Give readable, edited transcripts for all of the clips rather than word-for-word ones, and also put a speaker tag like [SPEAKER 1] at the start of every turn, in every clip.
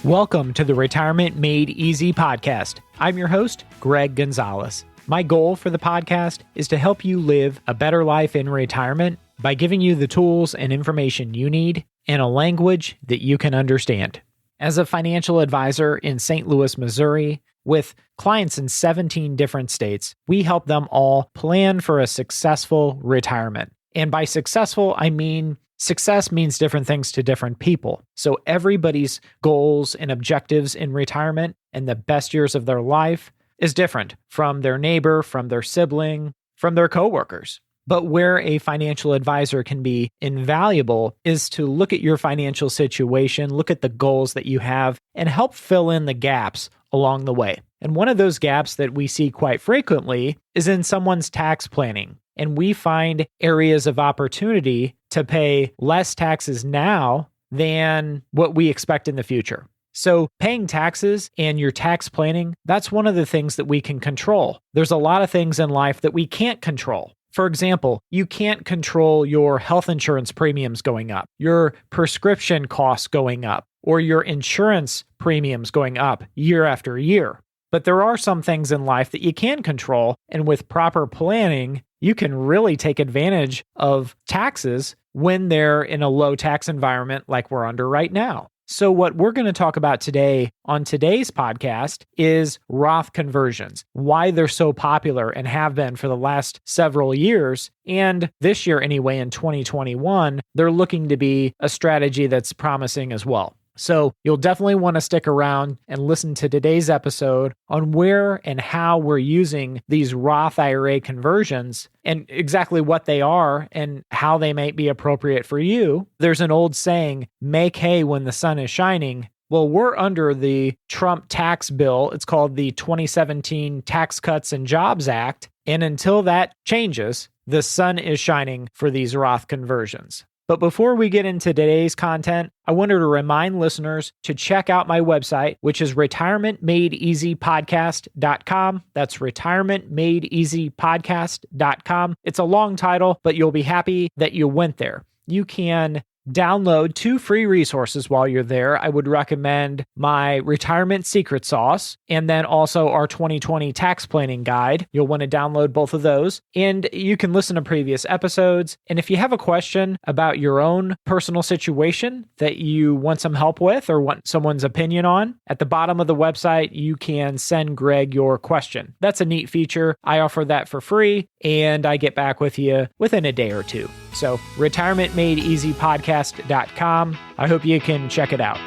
[SPEAKER 1] Welcome to the Retirement Made Easy podcast. I'm your host, Greg Gonzalez. My goal for the podcast is to help you live a better life in retirement by giving you the tools and information you need in a language that you can understand. As a financial advisor in St. Louis, Missouri, with clients in 17 different states, we help them all plan for a successful retirement. And by successful, I mean success means different things to different people. So everybody's goals and objectives in retirement and the best years of their life is different from their neighbor, from their sibling, from their coworkers. But where a financial advisor can be invaluable is to look at your financial situation, look at the goals that you have, and help fill in the gaps along the way. And one of those gaps that we see quite frequently is in someone's tax planning. And we find areas of opportunity to pay less taxes now than what we expect in the future. So paying taxes and your tax planning, that's one of the things that we can control. There's a lot of things in life that we can't control. For example, you can't control your health insurance premiums going up, your prescription costs going up, or your insurance premiums going up year after year. But there are some things in life that you can control, and with proper planning, you can really take advantage of taxes when they're in a low tax environment like we're under right now. So what we're going to talk about today on today's podcast is Roth conversions, why they're so popular and have been for the last several years. And this year anyway, in 2021, they're looking to be a strategy that's promising as well. So you'll definitely want to stick around and listen to today's episode on where and how we're using these Roth IRA conversions and exactly what they are and how they might be appropriate for you. There's an old saying, make hay when the sun is shining. Well, we're under the Trump tax bill. It's called the 2017 Tax Cuts and Jobs Act. And until that changes, the sun is shining for these Roth conversions. But before we get into today's content, I wanted to remind listeners to check out my website, which is retirementmadeeasypodcast.com. That's retirementmadeeasypodcast.com. It's a long title, but you'll be happy that you went there. You can download 2 free resources while you're there. I would recommend my Retirement Secret Sauce and then also our 2020 Tax Planning Guide. You'll want to download both of those. And you can listen to previous episodes. And if you have a question about your own personal situation that you want some help with or want someone's opinion on, at the bottom of the website, you can send Greg your question. That's a neat feature. I offer that for free, and I get back with you within a day or two. So retirementmadeeasypodcast.com. I hope you can check it out.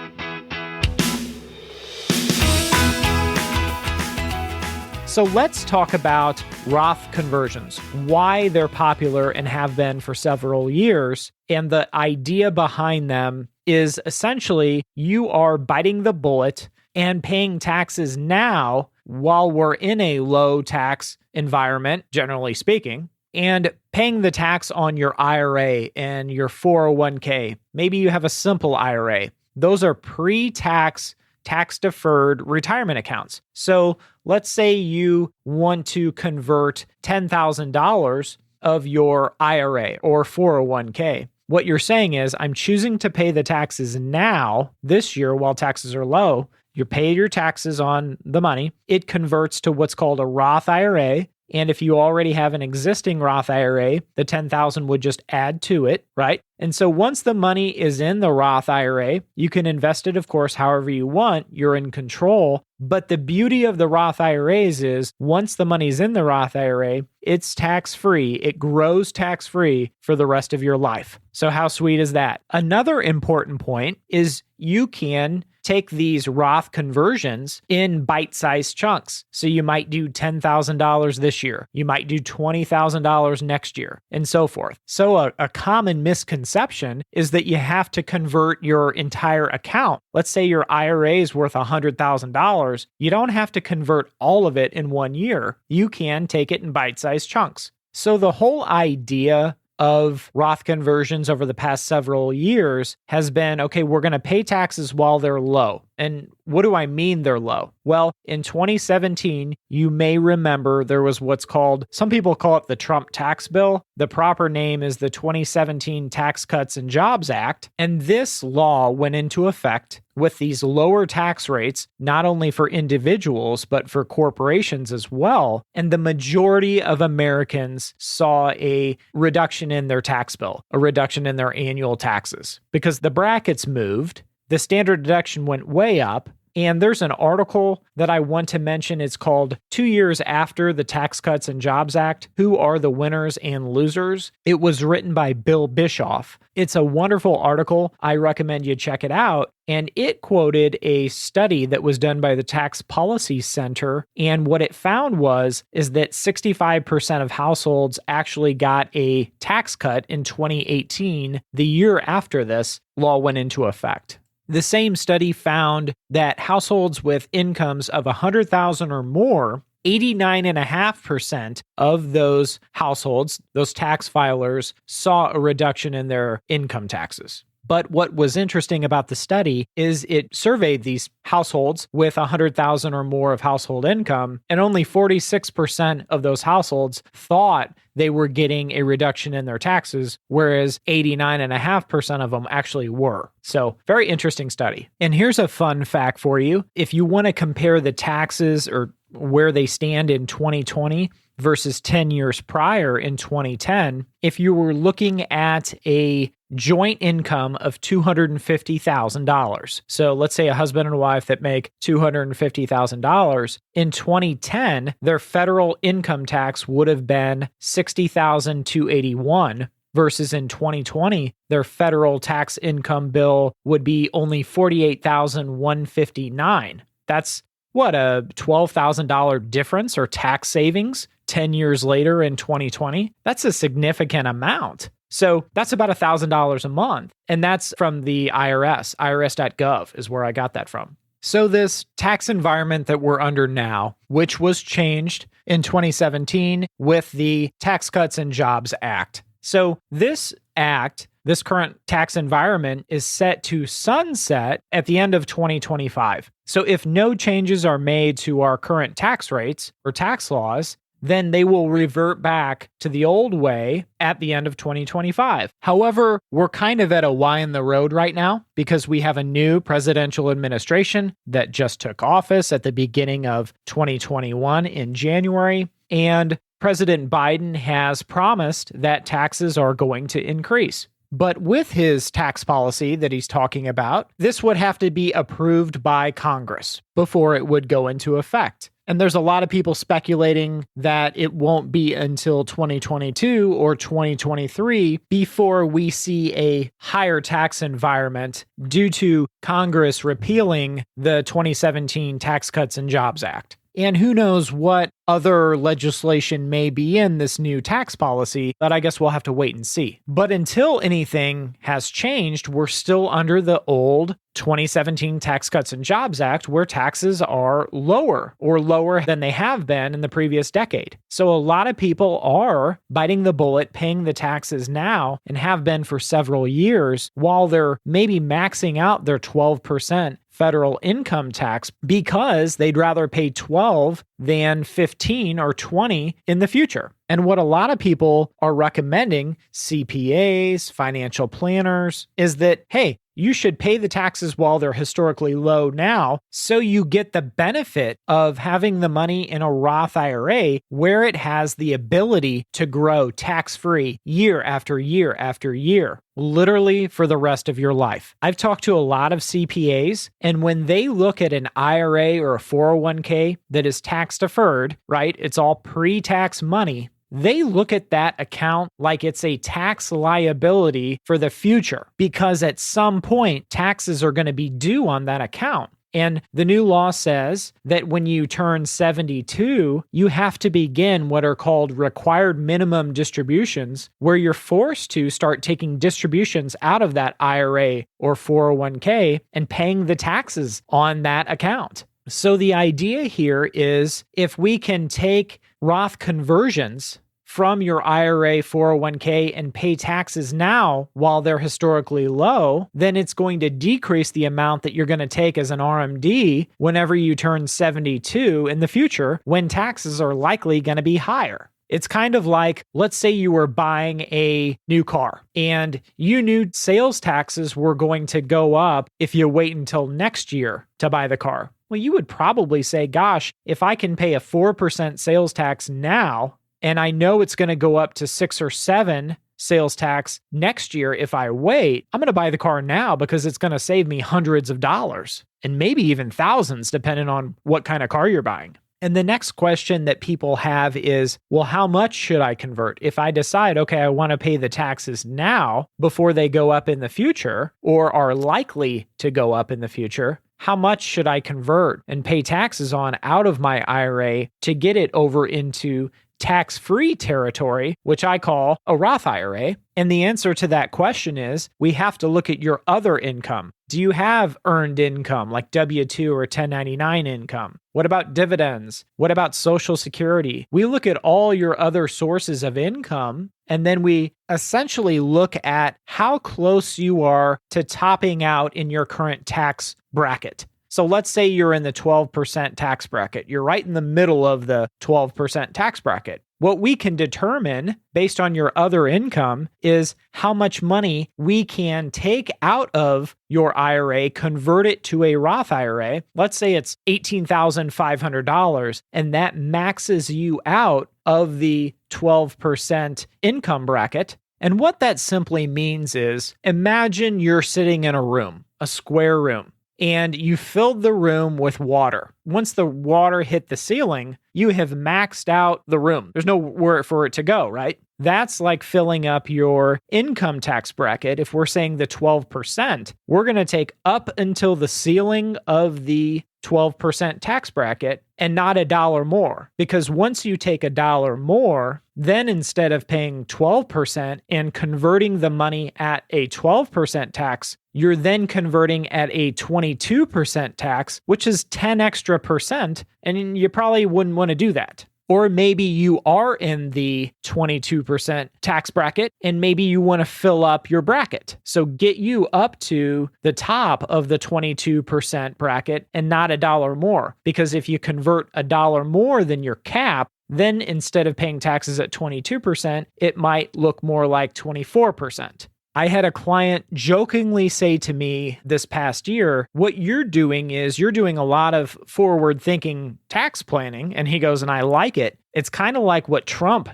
[SPEAKER 1] So let's talk about Roth conversions, why they're popular and have been for several years. And the idea behind them is essentially you are biting the bullet and paying taxes now while we're in a low tax environment, generally speaking, and paying the tax on your IRA and your 401k. Maybe you have a simple IRA. Those are pre-tax, tax-deferred retirement accounts. So let's say you want to convert $10,000 of your IRA or 401k. What you're saying is, I'm choosing to pay the taxes now, this year, while taxes are low. You pay your taxes on the money. It converts to what's called a Roth IRA. And if you already have an existing Roth IRA, the $10,000 would just add to it, right? And so once the money is in the Roth IRA, you can invest it, of course, however you want. You're in control. But the beauty of the Roth IRAs is once the money's in the Roth IRA, it's tax-free. It grows tax-free for the rest of your life. So how sweet is that? Another important point is you can take these Roth conversions in bite-sized chunks. So you might do $10,000 this year. You might do $20,000 next year, and so forth. So a common misconception is that you have to convert your entire account. Let's say your IRA is worth $100,000. You don't have to convert all of it in 1 year. You can take it in bite-sized chunks. So the whole idea of Roth conversions over the past several years has been, okay, we're going to pay taxes while they're low. And what do I mean they're low? Well, in 2017, you may remember there was what's called, some people call it the Trump tax bill. The proper name is the 2017 Tax Cuts and Jobs Act. And this law went into effect with these lower tax rates, not only for individuals, but for corporations as well. And the majority of Americans saw a reduction in their tax bill, a reduction in their annual taxes, because the brackets moved, the standard deduction went way up. And there's an article that I want to mention. It's called 2 Years After the Tax Cuts and Jobs Act, Who Are the Winners and Losers? It was written by Bill Bischoff. It's a wonderful article. I recommend you check it out. And it quoted a study that was done by the Tax Policy Center. And what it found is that 65% of households actually got a tax cut in 2018, the year after this law went into effect. The same study found that households with incomes of $100,000 or more, 89.5% of those households, those tax filers, saw a reduction in their income taxes. But what was interesting about the study is it surveyed these households with 100,000 or more of household income, and only 46% of those households thought they were getting a reduction in their taxes, whereas 89.5% of them actually were. So very interesting study. And here's a fun fact for you. If you want to compare the taxes or where they stand in 2020 versus 10 years prior in 2010, if you were looking at a joint income of $250,000. So let's say a husband and wife that make $250,000. In 2010, their federal income tax would have been $60,281 versus in 2020, their federal tax income bill would be only $48,159. That's what, a $12,000 difference or tax savings 10 years later in 2020? That's a significant amount. So that's about $1,000 a month. And that's from the IRS. IRS.gov is where I got that from. So this tax environment that we're under now, which was changed in 2017 with the Tax Cuts and Jobs Act. So this act, this current tax environment, is set to sunset at the end of 2025. So if no changes are made to our current tax rates or tax laws, then they will revert back to the old way at the end of 2025. However, we're kind of at a Y in the road right now because we have a new presidential administration that just took office at the beginning of 2021 in January. And President Biden has promised that taxes are going to increase. But with his tax policy that he's talking about, this would have to be approved by Congress before it would go into effect. And there's a lot of people speculating that it won't be until 2022 or 2023 before we see a higher tax environment due to Congress repealing the 2017 Tax Cuts and Jobs Act. And who knows what other legislation may be in this new tax policy, but I guess we'll have to wait and see. But until anything has changed, we're still under the old 2017 Tax Cuts and Jobs Act, where taxes are lower or lower than they have been in the previous decade. So a lot of people are biting the bullet, paying the taxes now, and have been for several years, while they're maybe maxing out their 12% federal income tax because they'd rather pay 12 than 15 or 20 in the future. And what a lot of people are recommending, CPAs, financial planners, is that, hey, you should pay the taxes while they're historically low now, so you get the benefit of having the money in a Roth IRA where it has the ability to grow tax-free year after year after year, literally for the rest of your life. I've talked to a lot of CPAs, and when they look at an IRA or a 401k that is tax-deferred, right? It's all pre-tax money. They look at that account like it's a tax liability for the future because at some point, taxes are going to be due on that account. And the new law says that when you turn 72, you have to begin what are called required minimum distributions, where you're forced to start taking distributions out of that IRA or 401k and paying the taxes on that account. So the idea here is if we can take Roth conversions from your IRA 401k and pay taxes now while they're historically low, then it's going to decrease the amount that you're going to take as an RMD whenever you turn 72 in the future when taxes are likely going to be higher. It's kind of like, let's say you were buying a new car and you knew sales taxes were going to go up if you wait until next year to buy the car. Well, you would probably say, gosh, if I can pay a 4% sales tax now, and I know it's going to go up to 6 or 7 sales tax next year if I wait, I'm going to buy the car now because it's going to save me hundreds of dollars and maybe even thousands depending on what kind of car you're buying. And the next question that people have is, well, how much should I convert? If I decide, okay, I want to pay the taxes now before they go up in the future or are likely to go up in the future, how much should I convert and pay taxes on out of my IRA to get it over into tax-free territory, which I call a Roth IRA? And the answer to that question is we have to look at your other income. Do you have earned income like W-2 or 1099 income? What about dividends? What about Social Security? We look at all your other sources of income, and then we essentially look at how close you are to topping out in your current tax bracket. So let's say you're in the 12% tax bracket. You're right in the middle of the 12% tax bracket. What we can determine based on your other income is how much money we can take out of your IRA, convert it to a Roth IRA. Let's say it's $18,500, and that maxes you out of the 12% income bracket. And what that simply means is imagine you're sitting in a room, a square room, and you filled the room with water. Once the water hit the ceiling, you have maxed out the room. There's nowhere for it to go, right? That's like filling up your income tax bracket. If we're saying the 12%, we're going to take up until the ceiling of the 12% tax bracket and not $1 more. Because once you take $1 more, then instead of paying 12% and converting the money at a 12% tax, you're then converting at a 22% tax, which is 10 extra percent, and you probably wouldn't want to do that. Or maybe you are in the 22% tax bracket and maybe you want to fill up your bracket. So get you up to the top of the 22% bracket and not $1 more. Because if you convert $1 more than your cap, then instead of paying taxes at 22%, it might look more like 24%. I had a client jokingly say to me this past year, what you're doing is you're doing a lot of forward-thinking tax planning. And he goes, and I like it. It's kind of like what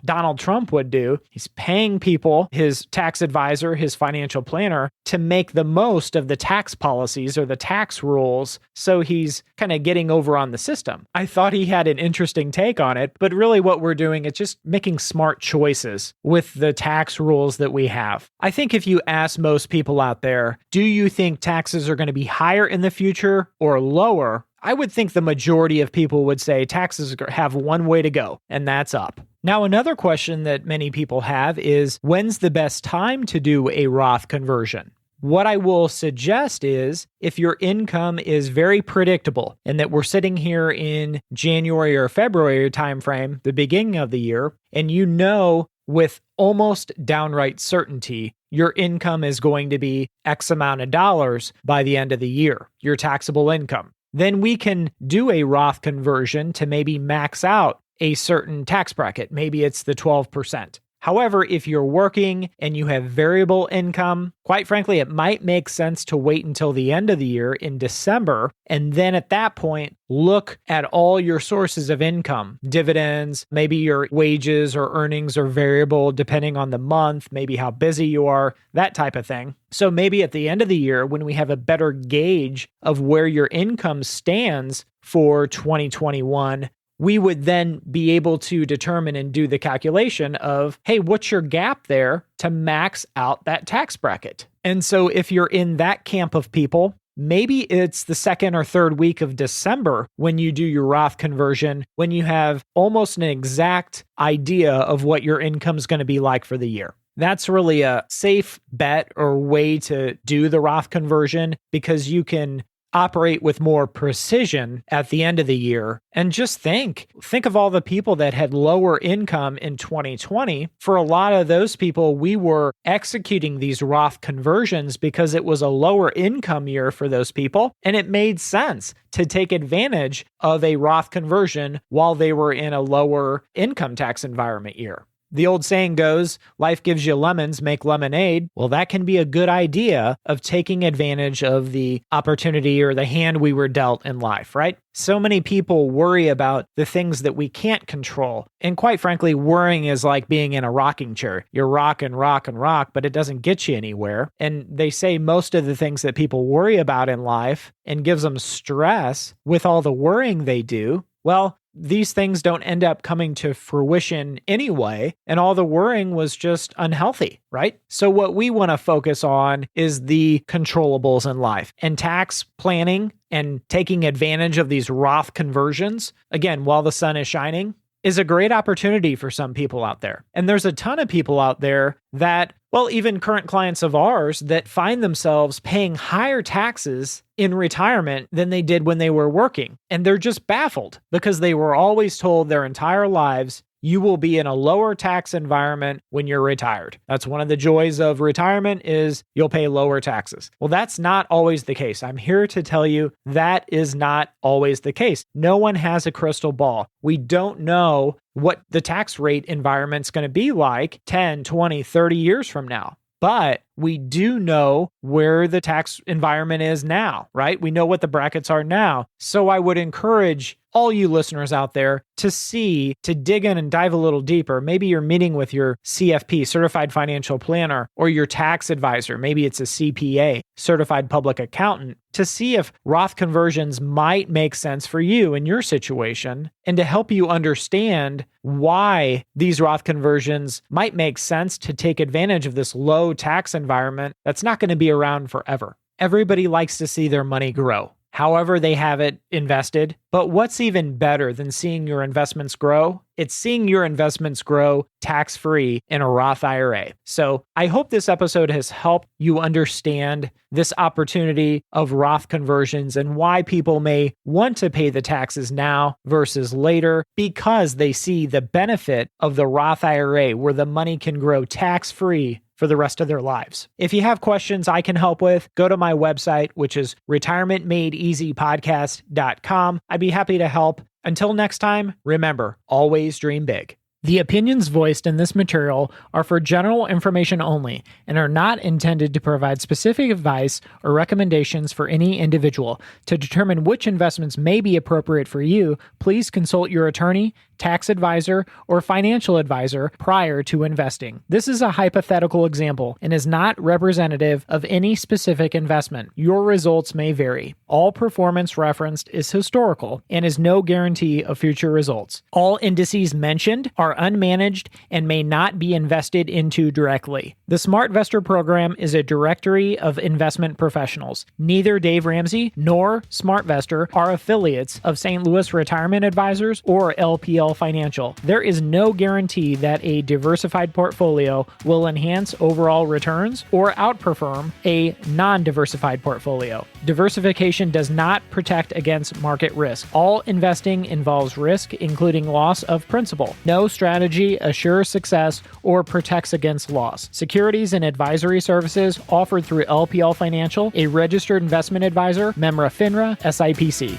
[SPEAKER 1] Donald Trump would do. He's paying people, his tax advisor, his financial planner, to make the most of the tax policies or the tax rules. So he's kind of getting over on the system. I thought he had an interesting take on it, but really what we're doing is just making smart choices with the tax rules that we have. I think if you ask most people out there, do you think taxes are going to be higher in the future or lower? I would think the majority of people would say taxes have one way to go, and that's up. Now, another question that many people have is, when's the best time to do a Roth conversion? What I will suggest is, if your income is very predictable and that we're sitting here in January or February timeframe, the beginning of the year, and you know with almost downright certainty your income is going to be X amount of dollars by the end of the year, your taxable income, then we can do a Roth conversion to maybe max out a certain tax bracket. Maybe it's the 12%. However, if you're working and you have variable income, quite frankly, it might make sense to wait until the end of the year in December. And then at that point, look at all your sources of income, dividends, maybe your wages or earnings are variable depending on the month, maybe how busy you are, that type of thing. So maybe at the end of the year, when we have a better gauge of where your income stands for 2021, we would then be able to determine and do the calculation of, hey, what's your gap there to max out that tax bracket? And so if you're in that camp of people, maybe it's the second or third week of December when you do your Roth conversion, when you have almost an exact idea of what your income's going to be like for the year. That's really a safe bet or way to do the Roth conversion because you can operate with more precision at the end of the year. And just think of all the people that had lower income in 2020. For a lot of those people, we were executing these Roth conversions because it was a lower income year for those people. And it made sense to take advantage of a Roth conversion while they were in a lower income tax environment year. The old saying goes, life gives you lemons, make lemonade. Well, that can be a good idea of taking advantage of the opportunity or the hand we were dealt in life, right? So many people worry about the things that we can't control. And quite frankly, worrying is like being in a rocking chair. You're rock and rock and rock, but it doesn't get you anywhere. And they say most of the things that people worry about in life and gives them stress with all the worrying they do, well, these things don't end up coming to fruition anyway, and all the worrying was just unhealthy, right? So what we want to focus on is the controllables in life, and tax planning and taking advantage of these Roth conversions, again, while the sun is shining, is a great opportunity for some people out there. And there's a ton of people out there that, well, even current clients of ours that find themselves paying higher taxes in retirement than they did when they were working. And they're just baffled because they were always told their entire lives, you will be in a lower tax environment when you're retired. That's one of the joys of retirement is you'll pay lower taxes. Well, that's not always the case. I'm here to tell you that is not always the case. No one has a crystal ball. We don't know what the tax rate environment's going to be like 10, 20, 30 years from now. But we do know where the tax environment is now, right? We know what the brackets are now. So I would encourage all you listeners out there to dig in and dive a little deeper. Maybe you're meeting with your CFP, Certified Financial Planner, or your tax advisor. Maybe it's a CPA, Certified Public Accountant, to see if Roth conversions might make sense for you in your situation and to help you understand why these Roth conversions might make sense to take advantage of this low tax environment that's not going to be around forever. Everybody likes to see their money grow, however they have it invested. But what's even better than seeing your investments grow? It's seeing your investments grow tax-free in a Roth IRA. So I hope this episode has helped you understand this opportunity of Roth conversions and why people may want to pay the taxes now versus later because they see the benefit of the Roth IRA where the money can grow tax-free for the rest of their lives. If you have questions I can help with, go to my website, which is retirementmadeeasypodcast.com. I'd be happy to help. Until next time, remember, always dream big. The opinions voiced in this material are for general information only and are not intended to provide specific advice or recommendations for any individual. To determine which investments may be appropriate for you, please consult your attorney, tax advisor, or financial advisor prior to investing. This is a hypothetical example and is not representative of any specific investment. Your results may vary. All performance referenced is historical and is no guarantee of future results. All indices mentioned are unmanaged and may not be invested into directly. The SmartVestor program is a directory of investment professionals. Neither Dave Ramsey nor SmartVestor are affiliates of St. Louis Retirement Advisors or LPL Financial. There is no guarantee that a diversified portfolio will enhance overall returns or outperform a non-diversified portfolio. Diversification does not protect against market risk. All investing involves risk, including loss of principal. No strategy assures success or protects against loss. Securities and advisory services offered through LPL Financial, a registered investment advisor, member FINRA, SIPC.